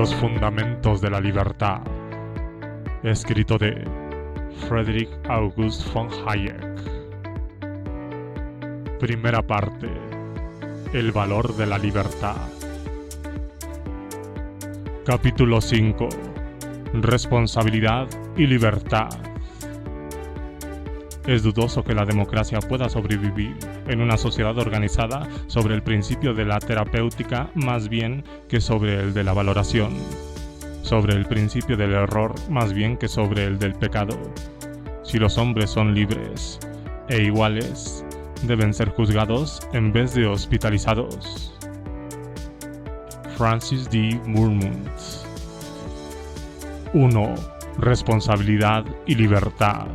Los fundamentos de la libertad, escrito de Friedrich August von Hayek. Primera parte: el valor de la libertad. Capítulo 5: responsabilidad y libertad. Es dudoso que la democracia pueda sobrevivir en una sociedad organizada sobre el principio de la terapéutica más bien que sobre el de la valoración, sobre el principio del error más bien que sobre el del pecado. Si los hombres son libres e iguales, deben ser juzgados en vez de hospitalizados. Francis D. Moorman. 1. Responsabilidad y libertad.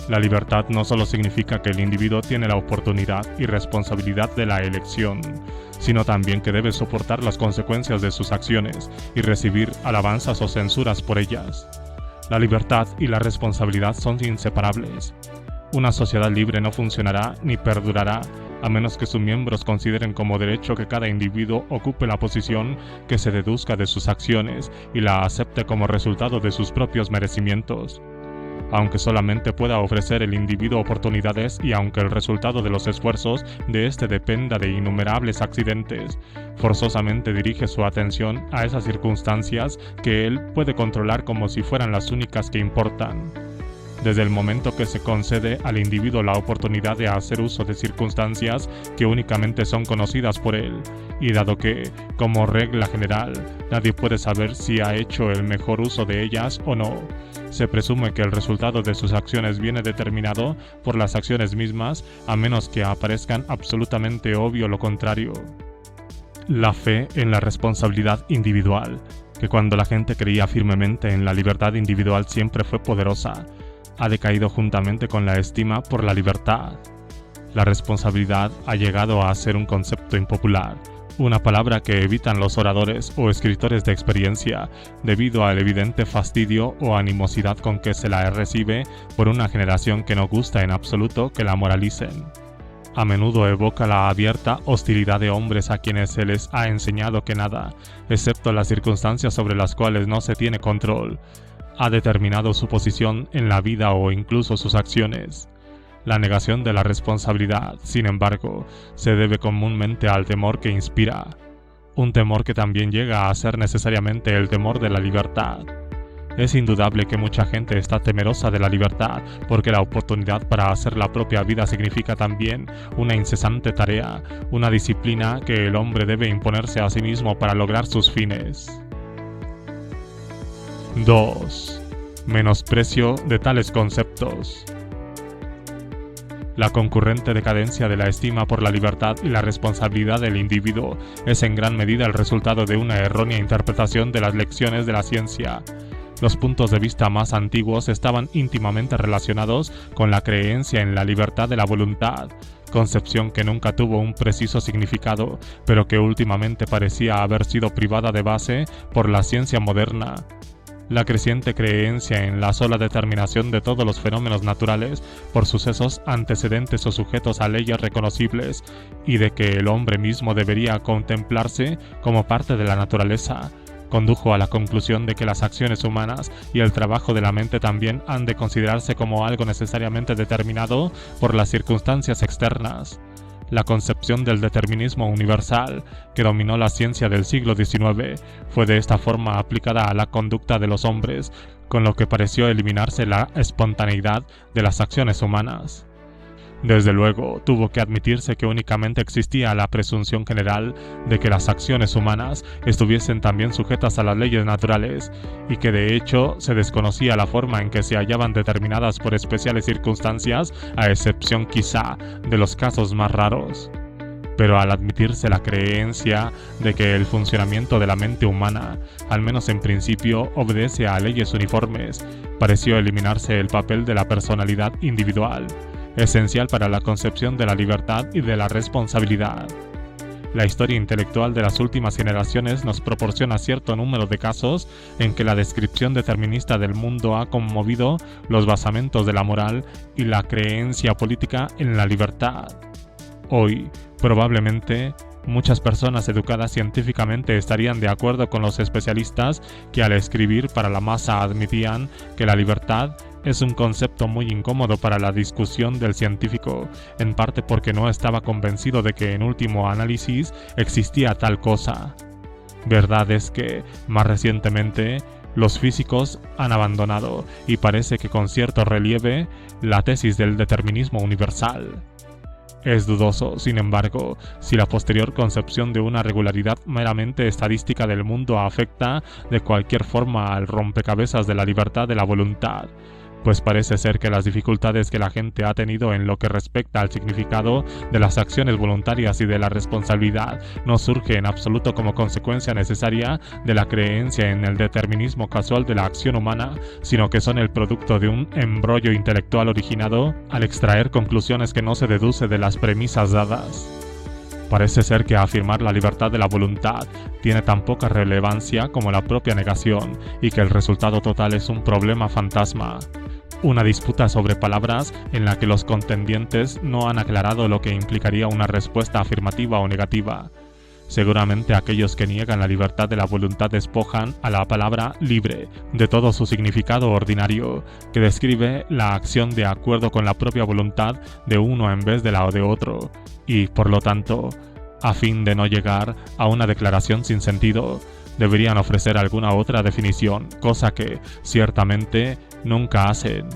La libertad no solo significa que el individuo tiene la oportunidad y responsabilidad de la elección, sino también que debe soportar las consecuencias de sus acciones y recibir alabanzas o censuras por ellas. La libertad y la responsabilidad son inseparables. Una sociedad libre no funcionará ni perdurará a menos que sus miembros consideren como derecho que cada individuo ocupe la posición que se deduzca de sus acciones y la acepte como resultado de sus propios merecimientos. Aunque solamente pueda ofrecer el individuo oportunidades y aunque el resultado de los esfuerzos de éste dependa de innumerables accidentes, forzosamente dirige su atención a esas circunstancias que él puede controlar como si fueran las únicas que importan. Desde el momento que se concede al individuo la oportunidad de hacer uso de circunstancias que únicamente son conocidas por él, y dado que, como regla general, nadie puede saber si ha hecho el mejor uso de ellas o no, se presume que el resultado de sus acciones viene determinado por las acciones mismas, a menos que aparezcan absolutamente obvio lo contrario. La fe en la responsabilidad individual, que cuando la gente creía firmemente en la libertad individual siempre fue poderosa, ha decaído juntamente con la estima por la libertad. La responsabilidad ha llegado a ser un concepto impopular, una palabra que evitan los oradores o escritores de experiencia debido al evidente fastidio o animosidad con que se la recibe por una generación que no gusta en absoluto que la moralicen. A menudo evoca la abierta hostilidad de hombres a quienes se les ha enseñado que nada, excepto las circunstancias sobre las cuales no se tiene control, ha determinado su posición en la vida o incluso sus acciones. La negación de la responsabilidad, sin embargo, se debe comúnmente al temor que inspira, un temor que también llega a ser necesariamente el temor de la libertad. Es indudable que mucha gente está temerosa de la libertad porque la oportunidad para hacer la propia vida significa también una incesante tarea, una disciplina que el hombre debe imponerse a sí mismo para lograr sus fines. 2. Menosprecio de tales conceptos. La concurrente decadencia de la estima por la libertad y la responsabilidad del individuo es en gran medida el resultado de una errónea interpretación de las lecciones de la ciencia. Los puntos de vista más antiguos estaban íntimamente relacionados con la creencia en la libertad de la voluntad, concepción que nunca tuvo un preciso significado, pero que últimamente parecía haber sido privada de base por la ciencia moderna. La creciente creencia en la sola determinación de todos los fenómenos naturales por sucesos antecedentes o sujetos a leyes reconocibles, y de que el hombre mismo debería contemplarse como parte de la naturaleza, condujo a la conclusión de que las acciones humanas y el trabajo de la mente también han de considerarse como algo necesariamente determinado por las circunstancias externas. La concepción del determinismo universal, que dominó la ciencia del siglo XIX, fue de esta forma aplicada a la conducta de los hombres, con lo que pareció eliminarse la espontaneidad de las acciones humanas. Desde luego, tuvo que admitirse que únicamente existía la presunción general de que las acciones humanas estuviesen también sujetas a las leyes naturales, y que de hecho se desconocía la forma en que se hallaban determinadas por especiales circunstancias, a excepción quizá de los casos más raros. Pero al admitirse la creencia de que el funcionamiento de la mente humana, al menos en principio, obedece a leyes uniformes, pareció eliminarse el papel de la personalidad individual, esencial para la concepción de la libertad y de la responsabilidad. La historia intelectual de las últimas generaciones nos proporciona cierto número de casos en que la descripción determinista del mundo ha conmovido los basamentos de la moral y la creencia política en la libertad. Hoy, probablemente, Muchas personas educadas científicamente estarían de acuerdo con los especialistas que al escribir para la masa admitían que la libertad es un concepto muy incómodo para la discusión del científico, en parte porque no estaba convencido de que en último análisis existía tal cosa. Verdad es que, más recientemente, los físicos han abandonado, y parece que con cierto relieve, la tesis del determinismo universal. Es dudoso, sin embargo, si la posterior concepción de una regularidad meramente estadística del mundo afecta de cualquier forma al rompecabezas de la libertad de la voluntad, pues parece ser que las dificultades que la gente ha tenido en lo que respecta al significado de las acciones voluntarias y de la responsabilidad no surge en absoluto como consecuencia necesaria de la creencia en el determinismo casual de la acción humana, sino que son el producto de un embrollo intelectual originado al extraer conclusiones que no se deduce de las premisas dadas. Parece ser que afirmar la libertad de la voluntad tiene tan poca relevancia como la propia negación y que el resultado total es un problema fantasma. Una disputa sobre palabras en la que los contendientes no han aclarado lo que implicaría una respuesta afirmativa o negativa. Seguramente aquellos que niegan la libertad de la voluntad despojan a la palabra libre de todo su significado ordinario, que describe la acción de acuerdo con la propia voluntad de uno en vez de la de otro, y, por lo tanto, a fin de no llegar a una declaración sin sentido, deberían ofrecer alguna otra definición, cosa que, ciertamente, nunca hacen.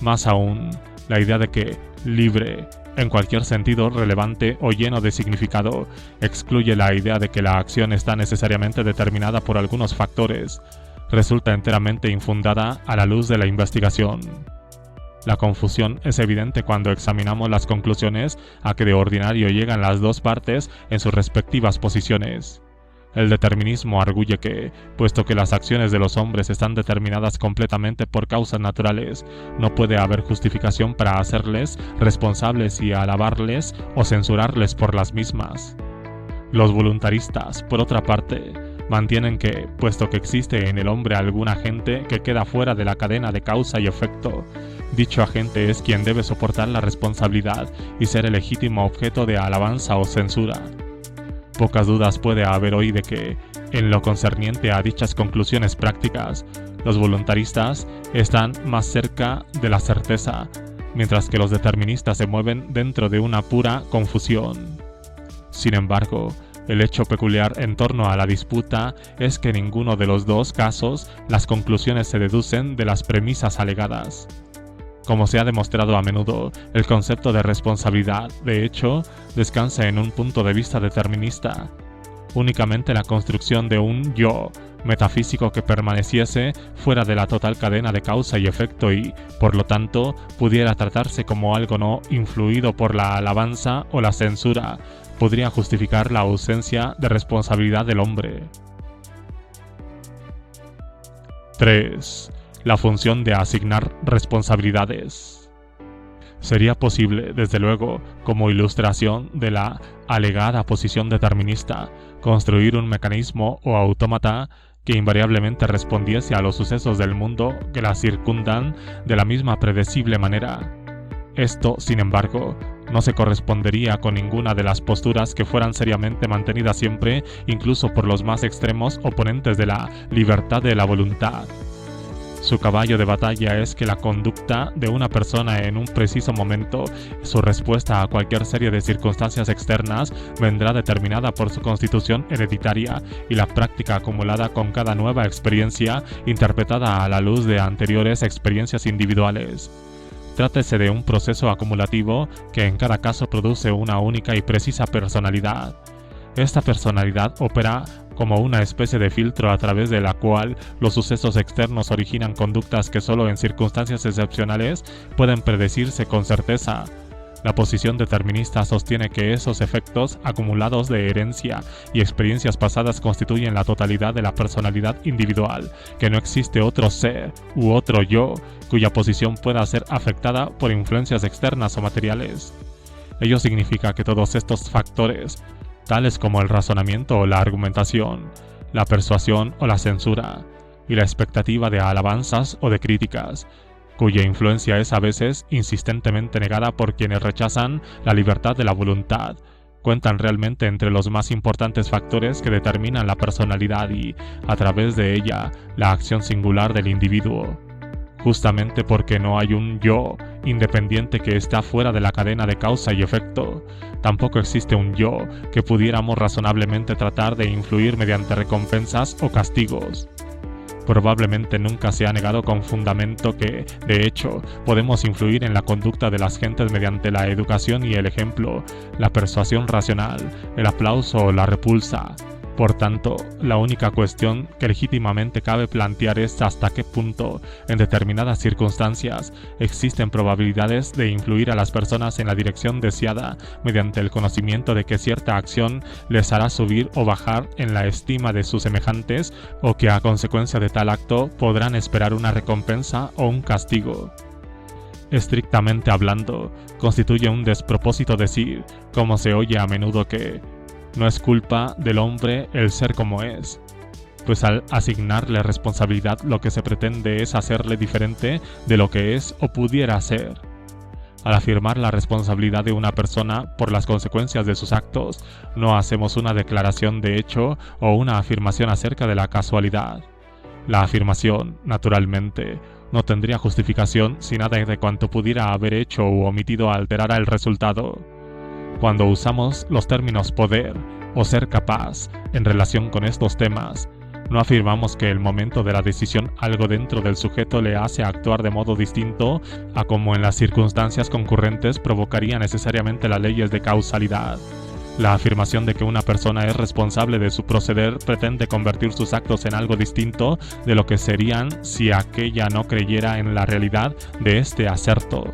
Más aún, la idea de que libre, en cualquier sentido relevante o lleno de significado, excluye la idea de que la acción está necesariamente determinada por algunos factores, resulta enteramente infundada a la luz de la investigación. La confusión es evidente cuando examinamos las conclusiones a que de ordinario llegan las dos partes en sus respectivas posiciones. El determinismo arguye que, puesto que las acciones de los hombres están determinadas completamente por causas naturales, no puede haber justificación para hacerles responsables y alabarles o censurarles por las mismas. Los voluntaristas, por otra parte, mantienen que, puesto que existe en el hombre algún agente que queda fuera de la cadena de causa y efecto, dicho agente es quien debe soportar la responsabilidad y ser el legítimo objeto de alabanza o censura. Pocas dudas puede haber hoy de que, en lo concerniente a dichas conclusiones prácticas, los voluntaristas están más cerca de la certeza, mientras que los deterministas se mueven dentro de una pura confusión. Sin embargo, el hecho peculiar en torno a la disputa es que en ninguno de los dos casos las conclusiones se deducen de las premisas alegadas. Como se ha demostrado a menudo, el concepto de responsabilidad, de hecho, descansa en un punto de vista determinista. Únicamente la construcción de un yo metafísico que permaneciese fuera de la total cadena de causa y efecto y, por lo tanto, pudiera tratarse como algo no influido por la alabanza o la censura, podría justificar la ausencia de responsabilidad del hombre. 3. La función de asignar responsabilidades. Sería posible, desde luego, como ilustración de la alegada posición determinista, construir un mecanismo o autómata que invariablemente respondiese a los sucesos del mundo que la circundan de la misma predecible manera. Esto, sin embargo, no se correspondería con ninguna de las posturas que fueran seriamente mantenidas siempre, incluso por los más extremos oponentes de la libertad de la voluntad. Su caballo de batalla es que la conducta de una persona en un preciso momento, su respuesta a cualquier serie de circunstancias externas, vendrá determinada por su constitución hereditaria y la práctica acumulada con cada nueva experiencia interpretada a la luz de anteriores experiencias individuales. Trátese de un proceso acumulativo que en cada caso produce una única y precisa personalidad. Esta personalidad opera como una especie de filtro a través de la cual los sucesos externos originan conductas que solo en circunstancias excepcionales pueden predecirse con certeza. La posición determinista sostiene que esos efectos acumulados de herencia y experiencias pasadas constituyen la totalidad de la personalidad individual, que no existe otro ser u otro yo cuya posición pueda ser afectada por influencias externas o materiales. Ello significa que todos estos factores, tales como el razonamiento o la argumentación, la persuasión o la censura, y la expectativa de alabanzas o de críticas, cuya influencia es a veces insistentemente negada por quienes rechazan la libertad de la voluntad, cuentan realmente entre los más importantes factores que determinan la personalidad y, a través de ella, la acción singular del individuo. Justamente porque no hay un yo independiente que está fuera de la cadena de causa y efecto, tampoco existe un yo que pudiéramos razonablemente tratar de influir mediante recompensas o castigos. Probablemente nunca se ha negado con fundamento que, de hecho, podemos influir en la conducta de las gentes mediante la educación y el ejemplo, la persuasión racional, el aplauso o la repulsa. Por tanto, la única cuestión que legítimamente cabe plantear es hasta qué punto, en determinadas circunstancias, existen probabilidades de influir a las personas en la dirección deseada mediante el conocimiento de que cierta acción les hará subir o bajar en la estima de sus semejantes, o que a consecuencia de tal acto podrán esperar una recompensa o un castigo. Estrictamente hablando, constituye un despropósito decir, como se oye a menudo, que no es culpa del hombre el ser como es, pues al asignarle responsabilidad lo que se pretende es hacerle diferente de lo que es o pudiera ser. Al afirmar la responsabilidad de una persona por las consecuencias de sus actos, no hacemos una declaración de hecho o una afirmación acerca de la casualidad. La afirmación, naturalmente, no tendría justificación si nada de cuanto pudiera haber hecho u omitido alterara el resultado. Cuando usamos los términos poder o ser capaz en relación con estos temas, no afirmamos que el momento de la decisión algo dentro del sujeto le hace actuar de modo distinto a como en las circunstancias concurrentes provocaría necesariamente las leyes de causalidad. La afirmación de que una persona es responsable de su proceder pretende convertir sus actos en algo distinto de lo que serían si aquella no creyera en la realidad de este aserto.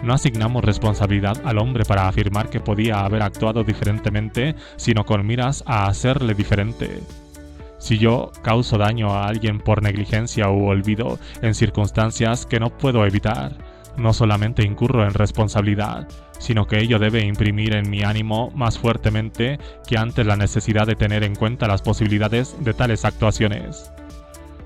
No asignamos responsabilidad al hombre para afirmar que podía haber actuado diferentemente, sino con miras a hacerle diferente. Si yo causo daño a alguien por negligencia u olvido en circunstancias que no puedo evitar, no solamente incurro en responsabilidad, sino que ello debe imprimir en mi ánimo más fuertemente que antes la necesidad de tener en cuenta las posibilidades de tales actuaciones.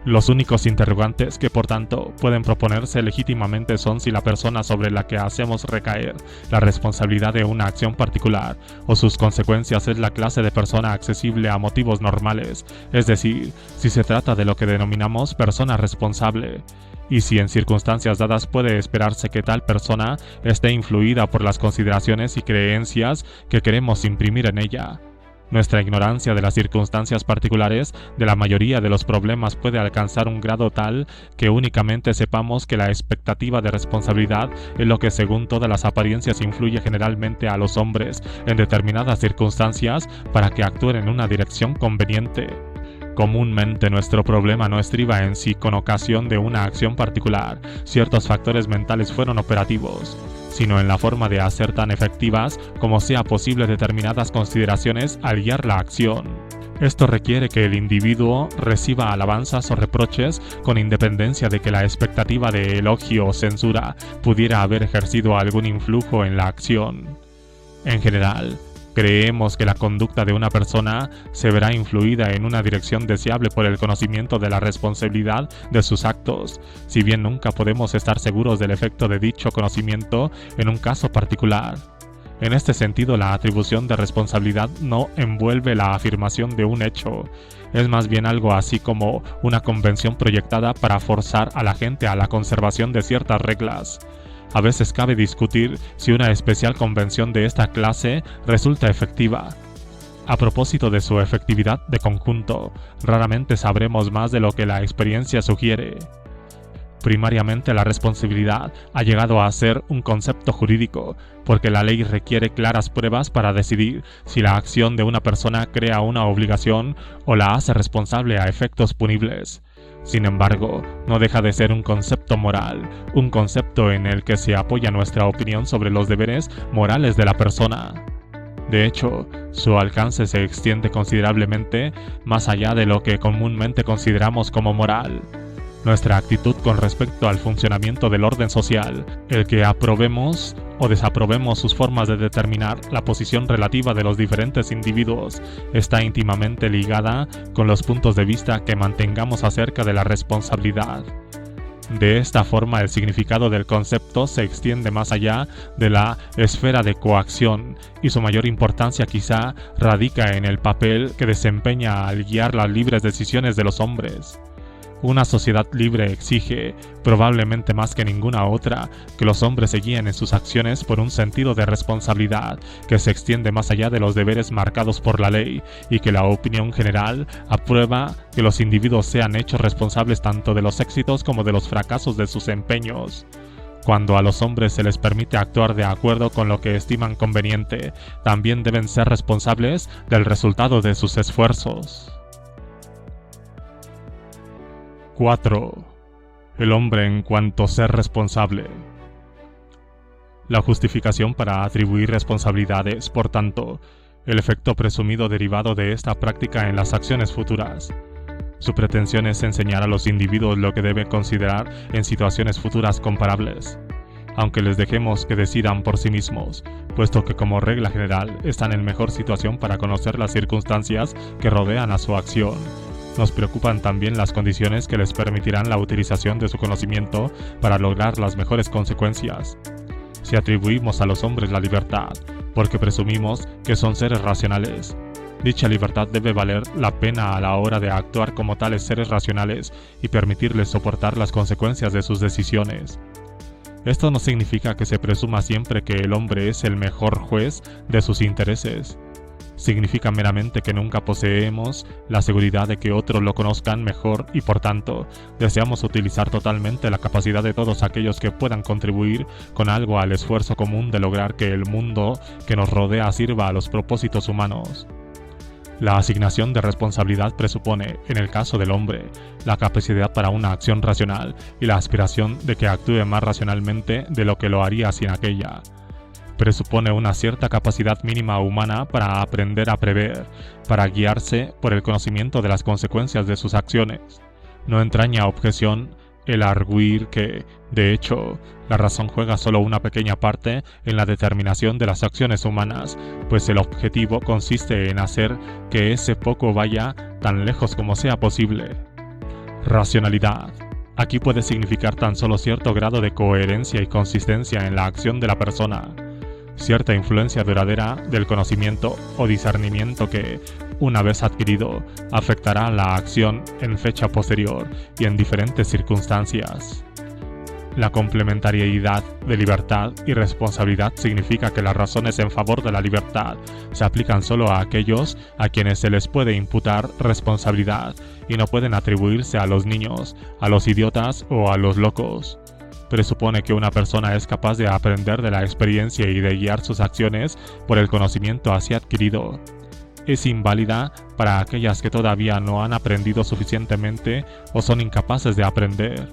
Los únicos interrogantes que, por tanto, pueden proponerse legítimamente son si la persona sobre la que hacemos recaer la responsabilidad de una acción particular o sus consecuencias es la clase de persona accesible a motivos normales, es decir, si se trata de lo que denominamos persona responsable, y si en circunstancias dadas puede esperarse que tal persona esté influida por las consideraciones y creencias que queremos imprimir en ella. Nuestra ignorancia de las circunstancias particulares de la mayoría de los problemas puede alcanzar un grado tal que únicamente sepamos que la expectativa de responsabilidad es lo que según todas las apariencias influye generalmente a los hombres en determinadas circunstancias para que actúen en una dirección conveniente. Comúnmente nuestro problema no estriba en si con ocasión de una acción particular ciertos factores mentales fueron operativos, sino en la forma de hacer tan efectivas como sea posible determinadas consideraciones al guiar la acción. Esto requiere que el individuo reciba alabanzas o reproches con independencia de que la expectativa de elogio o censura pudiera haber ejercido algún influjo en la acción. En general, creemos que la conducta de una persona se verá influida en una dirección deseable por el conocimiento de la responsabilidad de sus actos, si bien nunca podemos estar seguros del efecto de dicho conocimiento en un caso particular. En este sentido, la atribución de responsabilidad no envuelve la afirmación de un hecho, es más bien algo así como una convención proyectada para forzar a la gente a la conservación de ciertas reglas. A veces cabe discutir si una especial convención de esta clase resulta efectiva. A propósito de su efectividad de conjunto, raramente sabremos más de lo que la experiencia sugiere. Primariamente, la responsabilidad ha llegado a ser un concepto jurídico, porque la ley requiere claras pruebas para decidir si la acción de una persona crea una obligación o la hace responsable a efectos punibles. Sin embargo, no deja de ser un concepto moral, un concepto en el que se apoya nuestra opinión sobre los deberes morales de la persona. De hecho, su alcance se extiende considerablemente más allá de lo que comúnmente consideramos como moral. Nuestra actitud con respecto al funcionamiento del orden social, el que aprobemos o desaprobemos sus formas de determinar la posición relativa de los diferentes individuos, está íntimamente ligada con los puntos de vista que mantengamos acerca de la responsabilidad. De esta forma, el significado del concepto se extiende más allá de la esfera de coacción, y su mayor importancia quizá radica en el papel que desempeña al guiar las libres decisiones de los hombres. Una sociedad libre exige, probablemente más que ninguna otra, que los hombres se guíen en sus acciones por un sentido de responsabilidad que se extiende más allá de los deberes marcados por la ley, y que la opinión general aprueba que los individuos sean hechos responsables tanto de los éxitos como de los fracasos de sus empeños. Cuando a los hombres se les permite actuar de acuerdo con lo que estiman conveniente, también deben ser responsables del resultado de sus esfuerzos. 4. El hombre en cuanto ser responsable. La justificación para atribuir responsabilidades, por tanto, el efecto presumido derivado de esta práctica en las acciones futuras. Su pretensión es enseñar a los individuos lo que deben considerar en situaciones futuras comparables, aunque les dejemos que decidan por sí mismos, puesto que como regla general están en mejor situación para conocer las circunstancias que rodean a su acción. Nos preocupan también las condiciones que les permitirán la utilización de su conocimiento para lograr las mejores consecuencias. Si atribuimos a los hombres la libertad, porque presumimos que son seres racionales, dicha libertad debe valer la pena a la hora de actuar como tales seres racionales y permitirles soportar las consecuencias de sus decisiones. Esto no significa que se presuma siempre que el hombre es el mejor juez de sus intereses. Significa meramente que nunca poseemos la seguridad de que otros lo conozcan mejor y por tanto deseamos utilizar totalmente la capacidad de todos aquellos que puedan contribuir con algo al esfuerzo común de lograr que el mundo que nos rodea sirva a los propósitos humanos. La asignación de responsabilidad presupone, en el caso del hombre, la capacidad para una acción racional y la aspiración de que actúe más racionalmente de lo que lo haría sin aquella. Presupone una cierta capacidad mínima humana para aprender a prever, para guiarse por el conocimiento de las consecuencias de sus acciones. No entraña objeción el arguir que, de hecho, la razón juega solo una pequeña parte en la determinación de las acciones humanas, pues el objetivo consiste en hacer que ese poco vaya tan lejos como sea posible. Racionalidad. Aquí puede significar tan solo cierto grado de coherencia y consistencia en la acción de la persona, cierta influencia duradera del conocimiento o discernimiento que, una vez adquirido, afectará la acción en fecha posterior y en diferentes circunstancias. La complementariedad de libertad y responsabilidad significa que las razones en favor de la libertad se aplican solo a aquellos a quienes se les puede imputar responsabilidad y no pueden atribuirse a los niños, a los idiotas o a los locos. Presupone que una persona es capaz de aprender de la experiencia y de guiar sus acciones por el conocimiento así adquirido. Es inválida para aquellas que todavía no han aprendido suficientemente o son incapaces de aprender.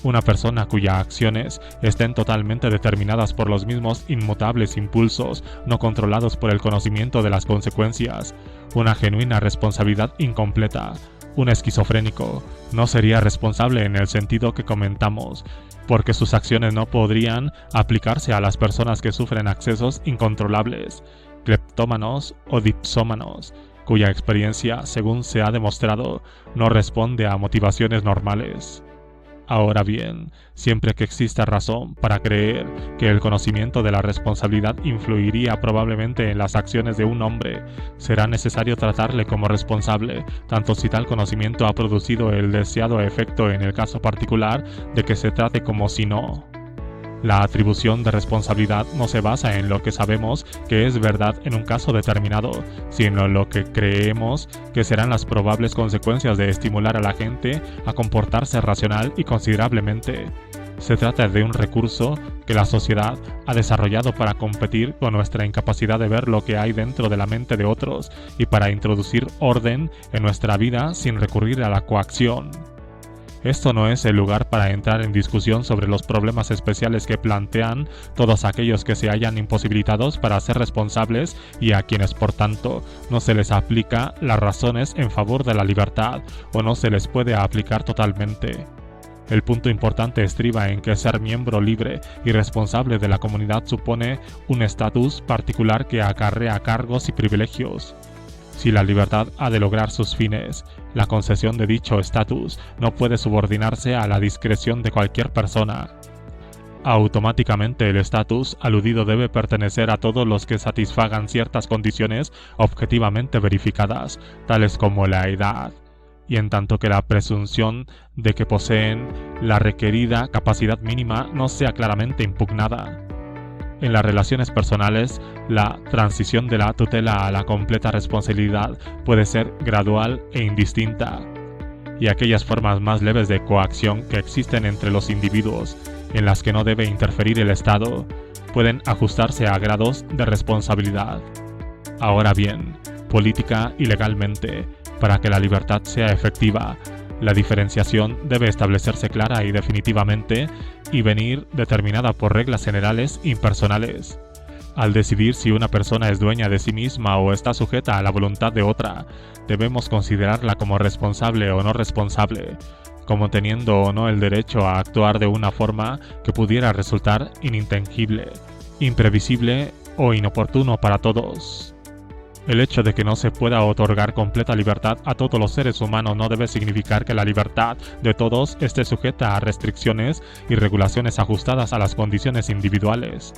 Una persona cuyas acciones estén totalmente determinadas por los mismos inmutables impulsos no controlados por el conocimiento de las consecuencias, una genuina responsabilidad incompleta, un esquizofrénico, no sería responsable en el sentido que comentamos, porque sus acciones no podrían aplicarse a las personas que sufren accesos incontrolables, cleptómanos o dipsómanos, cuya experiencia, según se ha demostrado, no responde a motivaciones normales. Ahora bien, siempre que exista razón para creer que el conocimiento de la responsabilidad influiría probablemente en las acciones de un hombre, será necesario tratarle como responsable, tanto si tal conocimiento ha producido el deseado efecto en el caso particular de que se trate como si no. La atribución de responsabilidad no se basa en lo que sabemos que es verdad en un caso determinado, sino en lo que creemos que serán las probables consecuencias de estimular a la gente a comportarse racional y considerablemente. Se trata de un recurso que la sociedad ha desarrollado para competir con nuestra incapacidad de ver lo que hay dentro de la mente de otros y para introducir orden en nuestra vida sin recurrir a la coacción. Esto no es el lugar para entrar en discusión sobre los problemas especiales que plantean todos aquellos que se hallan imposibilitados para ser responsables y a quienes, por tanto, no se les aplica las razones en favor de la libertad o no se les puede aplicar totalmente. El punto importante estriba en que ser miembro libre y responsable de la comunidad supone un estatus particular que acarrea cargos y privilegios. Si la libertad ha de lograr sus fines, la concesión de dicho estatus no puede subordinarse a la discreción de cualquier persona. Automáticamente el estatus aludido debe pertenecer a todos los que satisfagan ciertas condiciones objetivamente verificadas, tales como la edad, y en tanto que la presunción de que poseen la requerida capacidad mínima no sea claramente impugnada. En las relaciones personales, la transición de la tutela a la completa responsabilidad puede ser gradual e indistinta, y aquellas formas más leves de coacción que existen entre los individuos, en las que no debe interferir el Estado, pueden ajustarse a grados de responsabilidad. Ahora bien, política y legalmente, para que la libertad sea efectiva, la diferenciación debe establecerse clara y definitivamente y venir determinada por reglas generales impersonales. Al decidir si una persona es dueña de sí misma o está sujeta a la voluntad de otra, debemos considerarla como responsable o no responsable, como teniendo o no el derecho a actuar de una forma que pudiera resultar inintengible, imprevisible o inoportuno para todos. El hecho de que no se pueda otorgar completa libertad a todos los seres humanos no debe significar que la libertad de todos esté sujeta a restricciones y regulaciones ajustadas a las condiciones individuales.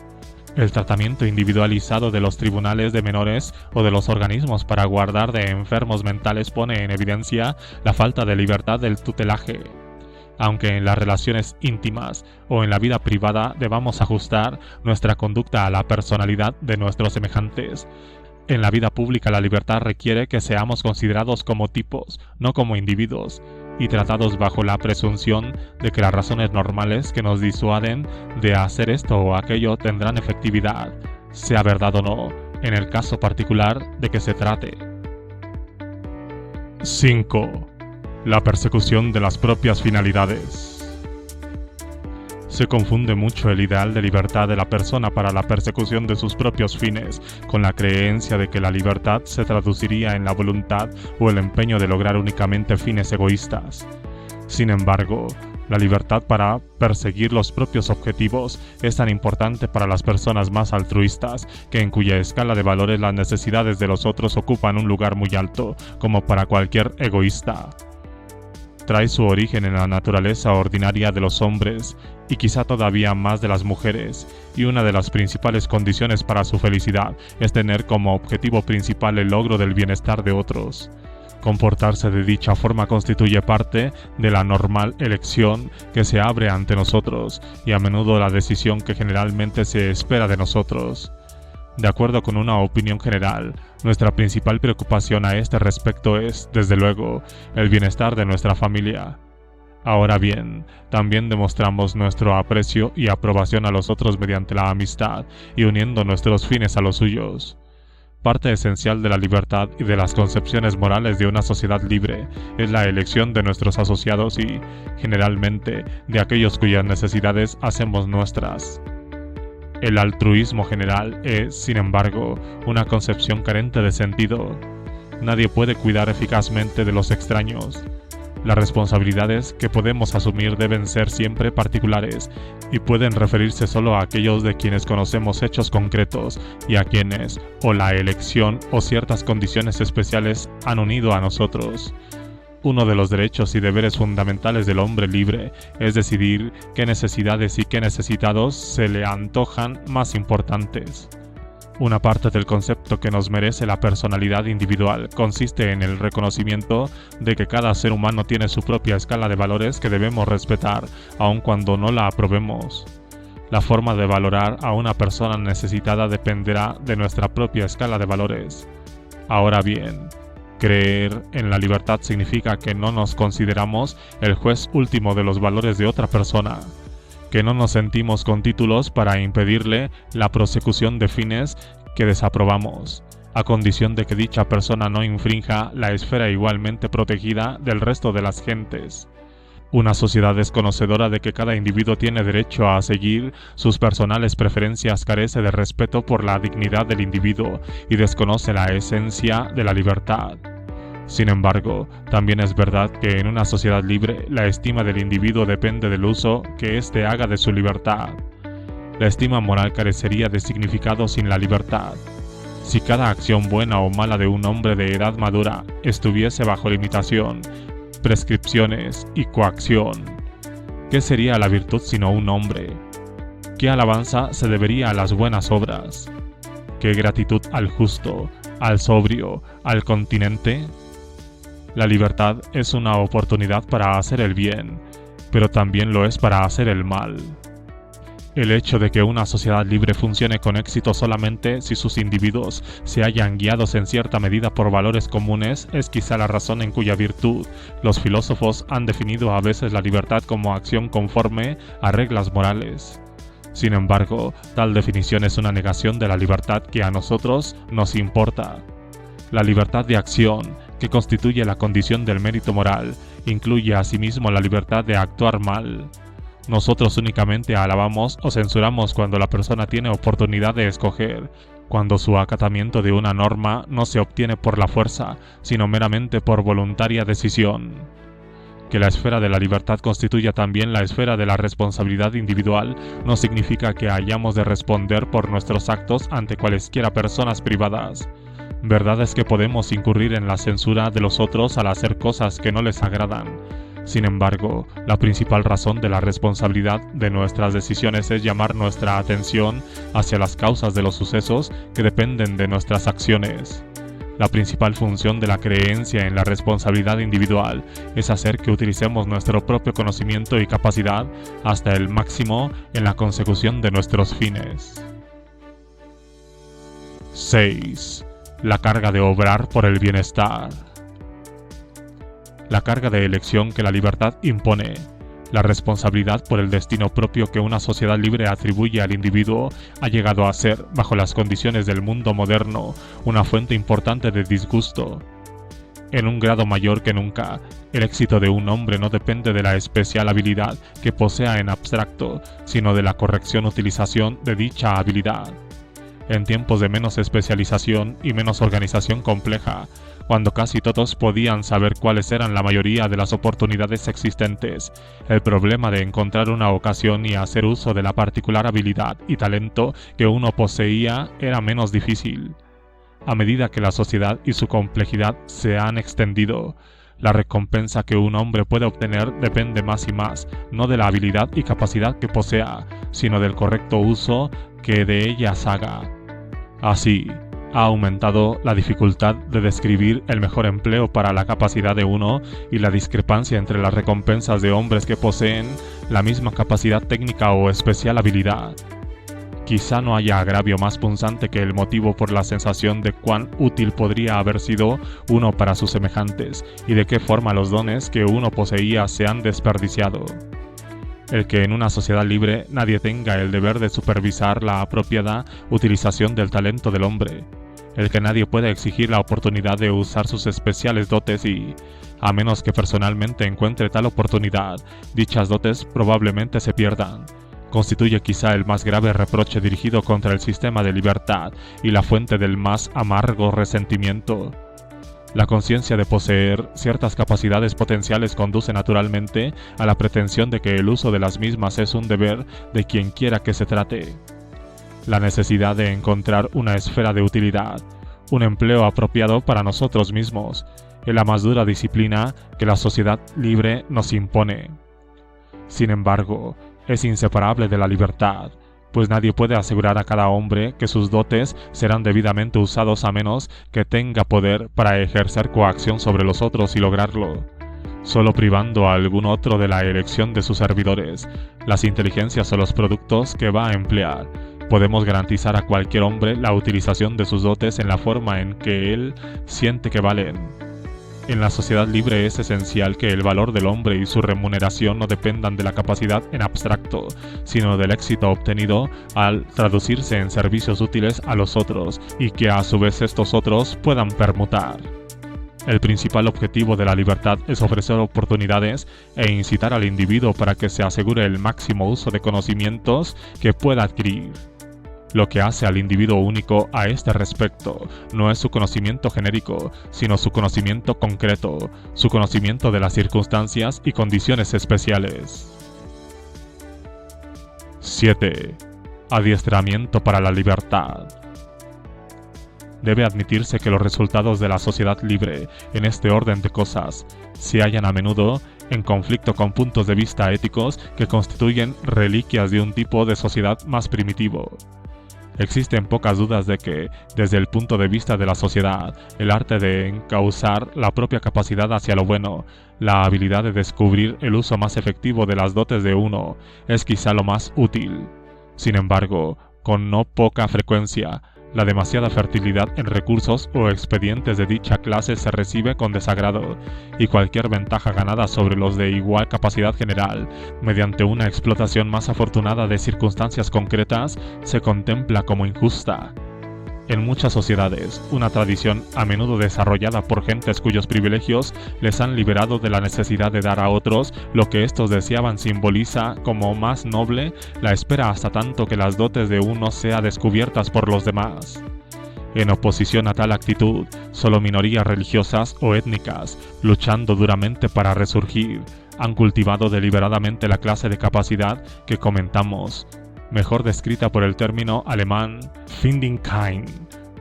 El tratamiento individualizado de los tribunales de menores o de los organismos para guardar de enfermos mentales pone en evidencia la falta de libertad del tutelaje. Aunque en las relaciones íntimas o en la vida privada debamos ajustar nuestra conducta a la personalidad de nuestros semejantes, en la vida pública la libertad requiere que seamos considerados como tipos, no como individuos, y tratados bajo la presunción de que las razones normales que nos disuaden de hacer esto o aquello tendrán efectividad, sea verdad o no, en el caso particular de que se trate. 5. La persecución de las propias finalidades. Se confunde mucho el ideal de libertad de la persona para la persecución de sus propios fines con la creencia de que la libertad se traduciría en la voluntad o el empeño de lograr únicamente fines egoístas. Sin embargo, la libertad para perseguir los propios objetivos es tan importante para las personas más altruistas, que en cuya escala de valores las necesidades de los otros ocupan un lugar muy alto, como para cualquier egoísta. Trae su origen en la naturaleza ordinaria de los hombres y quizá todavía más de las mujeres, y una de las principales condiciones para su felicidad es tener como objetivo principal el logro del bienestar de otros. Comportarse de dicha forma constituye parte de la normal elección que se abre ante nosotros y a menudo la decisión que generalmente se espera de nosotros. De acuerdo con una opinión general, nuestra principal preocupación a este respecto es, desde luego, el bienestar de nuestra familia. Ahora bien, también demostramos nuestro aprecio y aprobación a los otros mediante la amistad y uniendo nuestros fines a los suyos. Parte esencial de la libertad y de las concepciones morales de una sociedad libre es la elección de nuestros asociados y, generalmente, de aquellos cuyas necesidades hacemos nuestras. El altruismo general es, sin embargo, una concepción carente de sentido. Nadie puede cuidar eficazmente de los extraños. Las responsabilidades que podemos asumir deben ser siempre particulares y pueden referirse solo a aquellos de quienes conocemos hechos concretos y a quienes, o la elección o ciertas condiciones especiales han unido a nosotros. Uno de los derechos y deberes fundamentales del hombre libre es decidir qué necesidades y qué necesitados se le antojan más importantes. Una parte del concepto que nos merece la personalidad individual consiste en el reconocimiento de que cada ser humano tiene su propia escala de valores que debemos respetar, aun cuando no la aprobemos. La forma de valorar a una persona necesitada dependerá de nuestra propia escala de valores. Ahora bien, creer en la libertad significa que no nos consideramos el juez último de los valores de otra persona, que no nos sentimos con títulos para impedirle la prosecución de fines que desaprobamos, a condición de que dicha persona no infrinja la esfera igualmente protegida del resto de las gentes. Una sociedad desconocedora de que cada individuo tiene derecho a seguir sus personales preferencias carece de respeto por la dignidad del individuo y desconoce la esencia de la libertad. Sin embargo, también es verdad que en una sociedad libre la estima del individuo depende del uso que éste haga de su libertad. La estima moral carecería de significado sin la libertad. Si cada acción buena o mala de un hombre de edad madura estuviese bajo limitación, prescripciones y coacción, ¿qué sería la virtud sino un hombre? ¿Qué alabanza se debería a las buenas obras? ¿Qué gratitud al justo, al sobrio, al continente? La libertad es una oportunidad para hacer el bien, pero también lo es para hacer el mal. El hecho de que una sociedad libre funcione con éxito solamente si sus individuos se hayan guiados en cierta medida por valores comunes es quizá la razón en cuya virtud los filósofos han definido a veces la libertad como acción conforme a reglas morales. Sin embargo, tal definición es una negación de la libertad que a nosotros nos importa. La libertad de acción, que constituye la condición del mérito moral, incluye asimismo la libertad de actuar mal. Nosotros únicamente alabamos o censuramos cuando la persona tiene oportunidad de escoger, cuando su acatamiento de una norma no se obtiene por la fuerza, sino meramente por voluntaria decisión. Que la esfera de la libertad constituya también la esfera de la responsabilidad individual no significa que hayamos de responder por nuestros actos ante cualesquiera personas privadas. Verdad es que podemos incurrir en la censura de los otros al hacer cosas que no les agradan. Sin embargo, la principal razón de la responsabilidad de nuestras decisiones es llamar nuestra atención hacia las causas de los sucesos que dependen de nuestras acciones. La principal función de la creencia en la responsabilidad individual es hacer que utilicemos nuestro propio conocimiento y capacidad hasta el máximo en la consecución de nuestros fines. 6. La carga de obrar por el bienestar. La carga de elección que la libertad impone, la responsabilidad por el destino propio que una sociedad libre atribuye al individuo, ha llegado a ser, bajo las condiciones del mundo moderno, una fuente importante de disgusto. En un grado mayor que nunca, el éxito de un hombre no depende de la especial habilidad que posea en abstracto, sino de la corrección utilización de dicha habilidad. En tiempos de menos especialización y menos organización compleja, cuando casi todos podían saber cuáles eran la mayoría de las oportunidades existentes, el problema de encontrar una ocasión y hacer uso de la particular habilidad y talento que uno poseía era menos difícil. A medida que la sociedad y su complejidad se han extendido, la recompensa que un hombre puede obtener depende más y más, no de la habilidad y capacidad que posea, sino del correcto uso que de ellas haga. Así, ha aumentado la dificultad de describir el mejor empleo para la capacidad de uno y la discrepancia entre las recompensas de hombres que poseen la misma capacidad técnica o especial habilidad. Quizá no haya agravio más punzante que el motivo por la sensación de cuán útil podría haber sido uno para sus semejantes y de qué forma los dones que uno poseía se han desperdiciado. El que en una sociedad libre nadie tenga el deber de supervisar la apropiada utilización del talento del hombre. El que nadie pueda exigir la oportunidad de usar sus especiales dotes y, a menos que personalmente encuentre tal oportunidad, dichas dotes probablemente se pierdan, constituye quizá el más grave reproche dirigido contra el sistema de libertad y la fuente del más amargo resentimiento. La conciencia de poseer ciertas capacidades potenciales conduce naturalmente a la pretensión de que el uso de las mismas es un deber de quien quiera que se trate. La necesidad de encontrar una esfera de utilidad, un empleo apropiado para nosotros mismos, es la más dura disciplina que la sociedad libre nos impone. Sin embargo, es inseparable de la libertad, pues nadie puede asegurar a cada hombre que sus dotes serán debidamente usados a menos que tenga poder para ejercer coacción sobre los otros y lograrlo. Solo privando a algún otro de la elección de sus servidores, las inteligencias o los productos que va a emplear, podemos garantizar a cualquier hombre la utilización de sus dotes en la forma en que él siente que valen. En la sociedad libre es esencial que el valor del hombre y su remuneración no dependan de la capacidad en abstracto, sino del éxito obtenido al traducirse en servicios útiles a los otros y que a su vez estos otros puedan permutar. El principal objetivo de la libertad es ofrecer oportunidades e incitar al individuo para que se asegure el máximo uso de conocimientos que pueda adquirir. Lo que hace al individuo único a este respecto no es su conocimiento genérico, sino su conocimiento concreto, su conocimiento de las circunstancias y condiciones especiales. 7. Adiestramiento para la libertad. debe admitirse que los resultados de la sociedad libre, en este orden de cosas, se hallan a menudo en conflicto con puntos de vista éticos que constituyen reliquias de un tipo de sociedad más primitivo. Existen pocas dudas de que, desde el punto de vista de la sociedad, el arte de encauzar la propia capacidad hacia lo bueno, la habilidad de descubrir el uso más efectivo de las dotes de uno, es quizá lo más útil. Sin embargo, con no poca frecuencia, la demasiada fertilidad en recursos o expedientes de dicha clase se recibe con desagrado, y cualquier ventaja ganada sobre los de igual capacidad general, mediante una explotación más afortunada de circunstancias concretas, se contempla como injusta. En muchas sociedades, una tradición a menudo desarrollada por gentes cuyos privilegios les han liberado de la necesidad de dar a otros lo que éstos deseaban simboliza como más noble la espera hasta tanto que las dotes de uno sean descubiertas por los demás. En oposición a tal actitud, solo minorías religiosas o étnicas, luchando duramente para resurgir, han cultivado deliberadamente la clase de capacidad que comentamos, mejor descrita por el término alemán Findigkeit,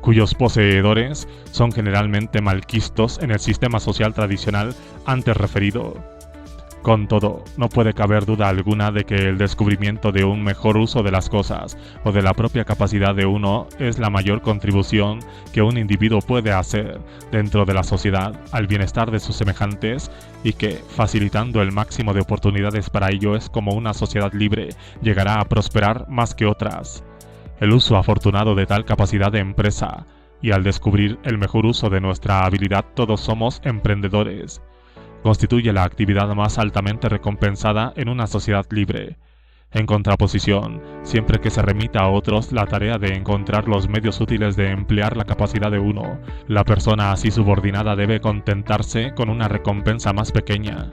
cuyos poseedores son generalmente malquistos en el sistema social tradicional antes referido. Con todo, no puede caber duda alguna de que el descubrimiento de un mejor uso de las cosas o de la propia capacidad de uno es la mayor contribución que un individuo puede hacer dentro de la sociedad al bienestar de sus semejantes y que, facilitando el máximo de oportunidades para ello, es como una sociedad libre llegará a prosperar más que otras. El uso afortunado de tal capacidad de empresa, y al descubrir el mejor uso de nuestra habilidad todos somos emprendedores, constituye la actividad más altamente recompensada en una sociedad libre. En contraposición, siempre que se remita a otros la tarea de encontrar los medios útiles de emplear la capacidad de uno, la persona así subordinada debe contentarse con una recompensa más pequeña.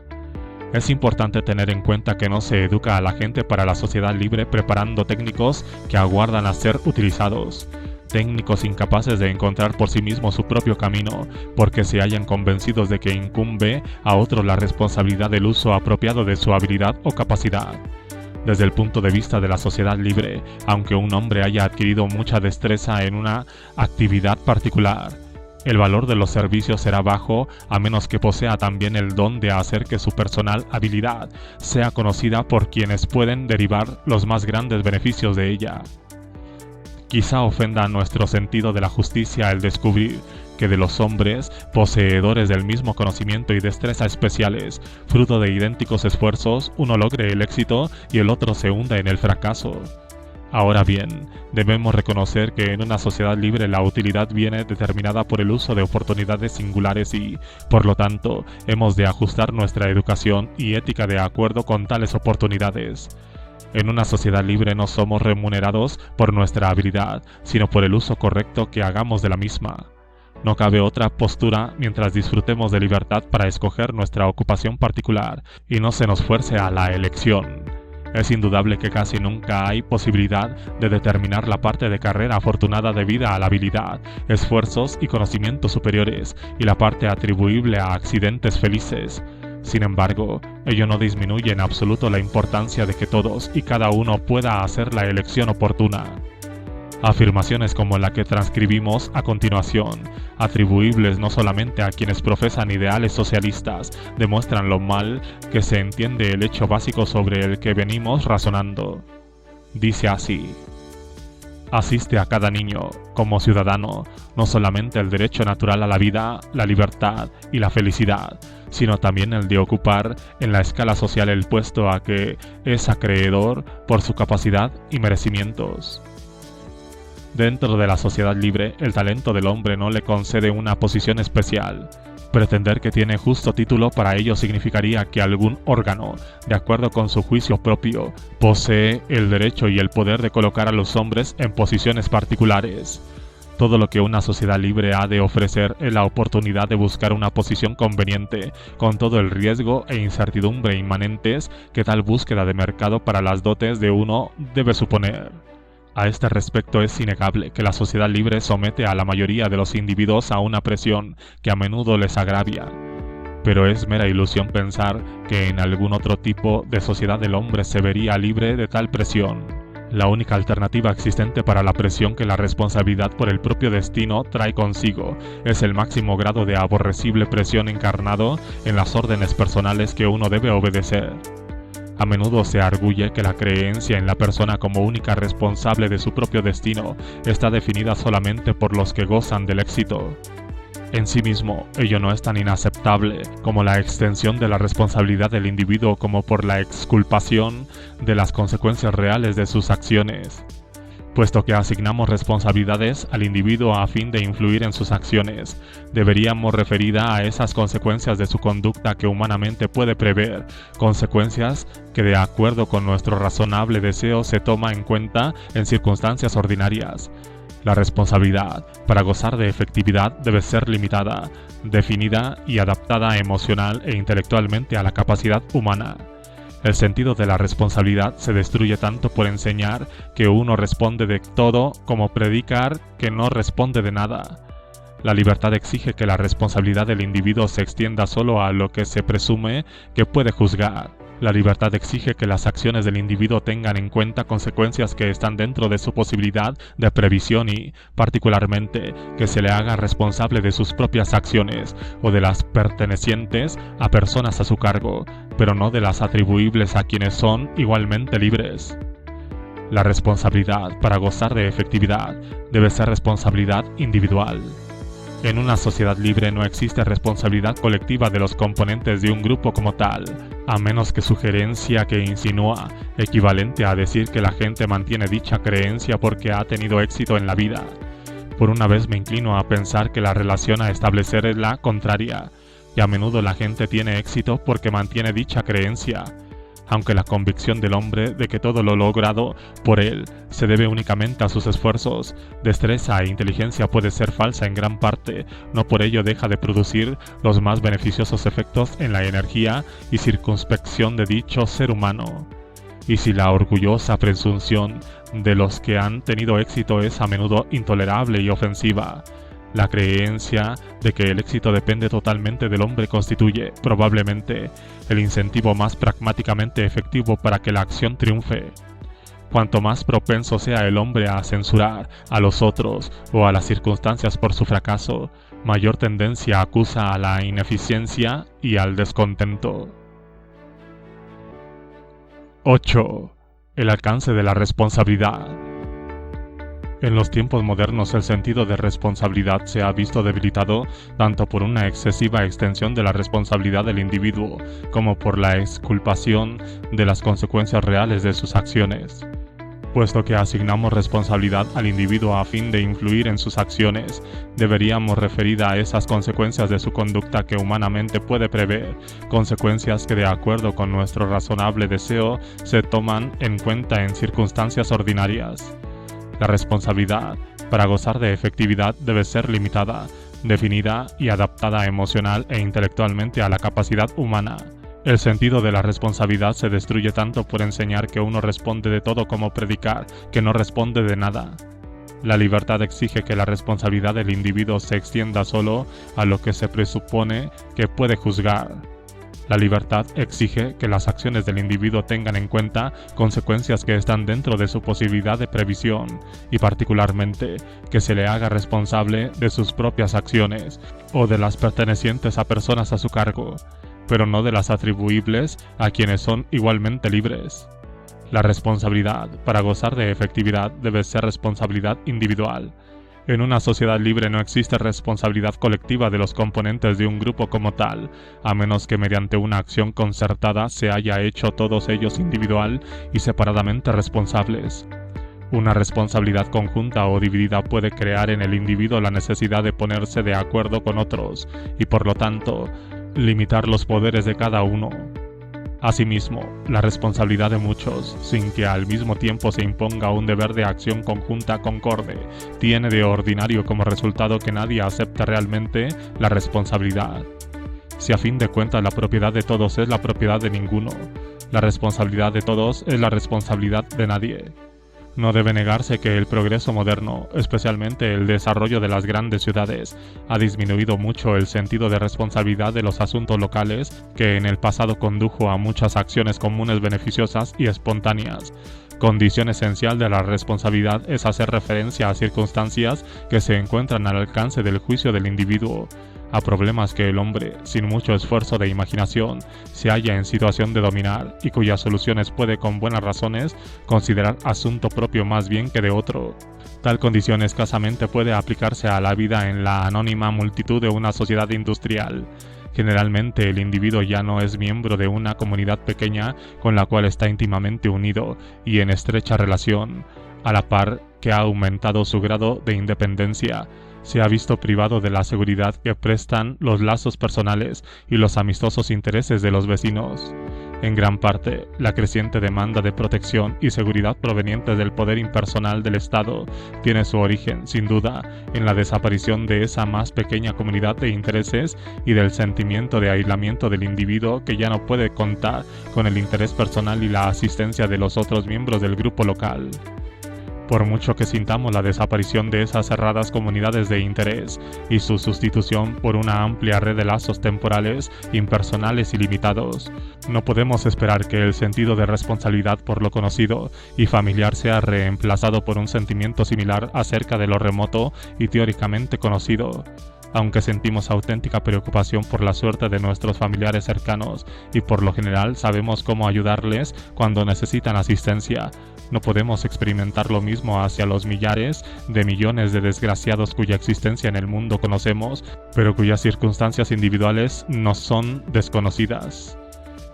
Es importante tener en cuenta que no se educa a la gente para la sociedad libre preparando técnicos que aguardan a ser utilizados, técnicos incapaces de encontrar por sí mismos su propio camino, porque se hayan convencidos de que incumbe a otros la responsabilidad del uso apropiado de su habilidad o capacidad. Desde el punto de vista de la sociedad libre, aunque un hombre haya adquirido mucha destreza en una actividad particular, el valor de los servicios será bajo a menos que posea también el don de hacer que su personal habilidad sea conocida por quienes pueden derivar los más grandes beneficios de ella. Quizá ofenda nuestro sentido de la justicia el descubrir que de los hombres, poseedores del mismo conocimiento y destreza especiales, fruto de idénticos esfuerzos, uno logre el éxito y el otro se hunda en el fracaso. Ahora bien, debemos reconocer que en una sociedad libre la utilidad viene determinada por el uso de oportunidades singulares y, por lo tanto, hemos de ajustar nuestra educación y ética de acuerdo con tales oportunidades. En una sociedad libre no somos remunerados por nuestra habilidad, sino por el uso correcto que hagamos de la misma. No cabe otra postura mientras disfrutemos de libertad para escoger nuestra ocupación particular y no se nos fuerce a la elección. Es indudable que casi nunca hay posibilidad de determinar la parte de carrera afortunada debida a la habilidad, esfuerzos y conocimientos superiores y la parte atribuible a accidentes felices. Sin embargo, ello no disminuye en absoluto la importancia de que todos y cada uno pueda hacer la elección oportuna. Afirmaciones como la que transcribimos a continuación, atribuibles no solamente a quienes profesan ideales socialistas, demuestran lo mal que se entiende el hecho básico sobre el que venimos razonando. Dice así: asiste a cada niño, como ciudadano, no solamente el derecho natural a la vida, la libertad y la felicidad, sino también el de ocupar en la escala social el puesto a que es acreedor por su capacidad y merecimientos. Dentro de la sociedad libre, el talento del hombre no le concede una posición especial. Pretender que tiene justo título para ello significaría que algún órgano, de acuerdo con su juicio propio, posee el derecho y el poder de colocar a los hombres en posiciones particulares. Todo lo que una sociedad libre ha de ofrecer es la oportunidad de buscar una posición conveniente, con todo el riesgo e incertidumbre inmanentes que tal búsqueda de mercado para las dotes de uno debe suponer. A este respecto es innegable que la sociedad libre somete a la mayoría de los individuos a una presión que a menudo les agravia. Pero es mera ilusión pensar que en algún otro tipo de sociedad el hombre se vería libre de tal presión. La única alternativa existente para la presión que la responsabilidad por el propio destino trae consigo es el máximo grado de aborrecible presión encarnado en las órdenes personales que uno debe obedecer. A menudo se arguye que la creencia en la persona como única responsable de su propio destino está definida solamente por los que gozan del éxito. En sí mismo, ello no es tan inaceptable como la extensión de la responsabilidad del individuo como por la exculpación de las consecuencias reales de sus acciones. Puesto que asignamos responsabilidades al individuo a fin de influir en sus acciones, deberíamos referida a esas consecuencias de su conducta que humanamente puede prever, consecuencias que de acuerdo con nuestro razonable deseo se toma en cuenta en circunstancias ordinarias. La responsabilidad, para gozar de efectividad, debe ser limitada, definida y adaptada emocional e intelectualmente a la capacidad humana. El sentido de la responsabilidad se destruye tanto por enseñar que uno responde de todo como predicar que no responde de nada. La libertad exige que la responsabilidad del individuo se extienda solo a lo que se presume que puede juzgar. La libertad exige que las acciones del individuo tengan en cuenta consecuencias que están dentro de su posibilidad de previsión y, particularmente, que se le haga responsable de sus propias acciones o de las pertenecientes a personas a su cargo, pero no de las atribuibles a quienes son igualmente libres. La responsabilidad, para gozar de efectividad, debe ser responsabilidad individual. En una sociedad libre no existe responsabilidad colectiva de los componentes de un grupo como tal, a menos que sugerencia que insinúa, equivalente a decir que la gente mantiene dicha creencia porque ha tenido éxito en la vida. Por una vez me inclino a pensar que la relación a establecer es la contraria, y a menudo la gente tiene éxito porque mantiene dicha creencia. Aunque la convicción del hombre de que todo lo logrado por él se debe únicamente a sus esfuerzos, destreza e inteligencia puede ser falsa en gran parte, no por ello deja de producir los más beneficiosos efectos en la energía y circunspección de dicho ser humano. Y si la orgullosa presunción de los que han tenido éxito es a menudo intolerable y ofensiva, la creencia de que el éxito depende totalmente del hombre constituye, probablemente, el incentivo más pragmáticamente efectivo para que la acción triunfe. Cuanto más propenso sea el hombre a censurar a los otros o a las circunstancias por su fracaso, mayor tendencia acusa a la ineficiencia y al descontento. 8. El alcance de la responsabilidad. En los tiempos modernos el sentido de responsabilidad se ha visto debilitado tanto por una excesiva extensión de la responsabilidad del individuo como por la exculpación de las consecuencias reales de sus acciones. Puesto que asignamos responsabilidad al individuo a fin de influir en sus acciones, deberíamos referir a esas consecuencias de su conducta que humanamente puede prever, consecuencias que de acuerdo con nuestro razonable deseo se toman en cuenta en circunstancias ordinarias. La responsabilidad, para gozar de efectividad, debe ser limitada, definida y adaptada emocional e intelectualmente a la capacidad humana. El sentido de la responsabilidad se destruye tanto por enseñar que uno responde de todo como predicar que no responde de nada. La libertad exige que la responsabilidad del individuo se extienda solo a lo que se presupone que puede juzgar. La libertad exige que las acciones del individuo tengan en cuenta consecuencias que están dentro de su posibilidad de previsión y particularmente que se le haga responsable de sus propias acciones o de las pertenecientes a personas a su cargo, pero no de las atribuibles a quienes son igualmente libres. La responsabilidad, para gozar de efectividad, debe ser responsabilidad individual. En una sociedad libre no existe responsabilidad colectiva de los componentes de un grupo como tal, a menos que mediante una acción concertada se haya hecho todos ellos individual y separadamente responsables. Una responsabilidad conjunta o dividida puede crear en el individuo la necesidad de ponerse de acuerdo con otros y por lo tanto, limitar los poderes de cada uno. Asimismo, la responsabilidad de muchos, sin que al mismo tiempo se imponga un deber de acción conjunta concorde, tiene de ordinario como resultado que nadie acepta realmente la responsabilidad. Si a fin de cuentas la propiedad de todos es la propiedad de ninguno, la responsabilidad de todos es la responsabilidad de nadie. No debe negarse que el progreso moderno, especialmente el desarrollo de las grandes ciudades, ha disminuido mucho el sentido de responsabilidad de los asuntos locales que en el pasado condujo a muchas acciones comunes beneficiosas y espontáneas. Condición esencial de la responsabilidad es hacer referencia a circunstancias que se encuentran al alcance del juicio del individuo, a problemas que el hombre, sin mucho esfuerzo de imaginación, se halla en situación de dominar y cuyas soluciones puede con buenas razones considerar asunto propio más bien que de otro. Tal condición escasamente puede aplicarse a la vida en la anónima multitud de una sociedad industrial. Generalmente el individuo ya no es miembro de una comunidad pequeña con la cual está íntimamente unido y en estrecha relación, a la par que ha aumentado su grado de independencia. Se ha visto privado de la seguridad que prestan los lazos personales y los amistosos intereses de los vecinos. En gran parte, la creciente demanda de protección y seguridad proveniente del poder impersonal del Estado tiene su origen, sin duda, en la desaparición de esa más pequeña comunidad de intereses y del sentimiento de aislamiento del individuo que ya no puede contar con el interés personal y la asistencia de los otros miembros del grupo local. Por mucho que sintamos la desaparición de esas cerradas comunidades de interés y su sustitución por una amplia red de lazos temporales, impersonales y limitados, no podemos esperar que el sentido de responsabilidad por lo conocido y familiar sea reemplazado por un sentimiento similar acerca de lo remoto y teóricamente conocido. Aunque sentimos auténtica preocupación por la suerte de nuestros familiares cercanos y por lo general sabemos cómo ayudarles cuando necesitan asistencia, no podemos experimentar lo mismo hacia los millares de millones de desgraciados cuya existencia en el mundo conocemos, pero cuyas circunstancias individuales nos son desconocidas.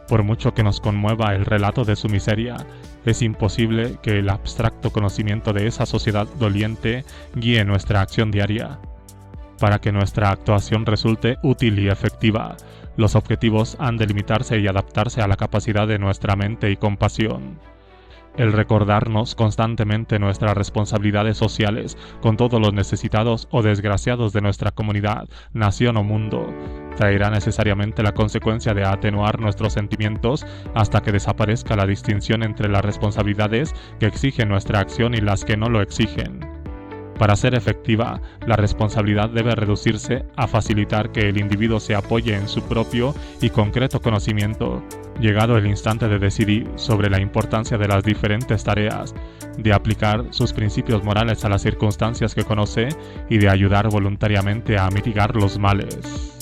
Por mucho que nos conmueva el relato de su miseria, es imposible que el abstracto conocimiento de esa sociedad doliente guíe nuestra acción diaria. Para que nuestra actuación resulte útil y efectiva, los objetivos han de limitarse y adaptarse a la capacidad de nuestra mente y compasión. El recordarnos constantemente nuestras responsabilidades sociales con todos los necesitados o desgraciados de nuestra comunidad, nación o mundo, traerá necesariamente la consecuencia de atenuar nuestros sentimientos hasta que desaparezca la distinción entre las responsabilidades que exigen nuestra acción y las que no lo exigen. Para ser efectiva, la responsabilidad debe reducirse a facilitar que el individuo se apoye en su propio y concreto conocimiento, llegado el instante de decidir sobre la importancia de las diferentes tareas, de aplicar sus principios morales a las circunstancias que conoce y de ayudar voluntariamente a mitigar los males.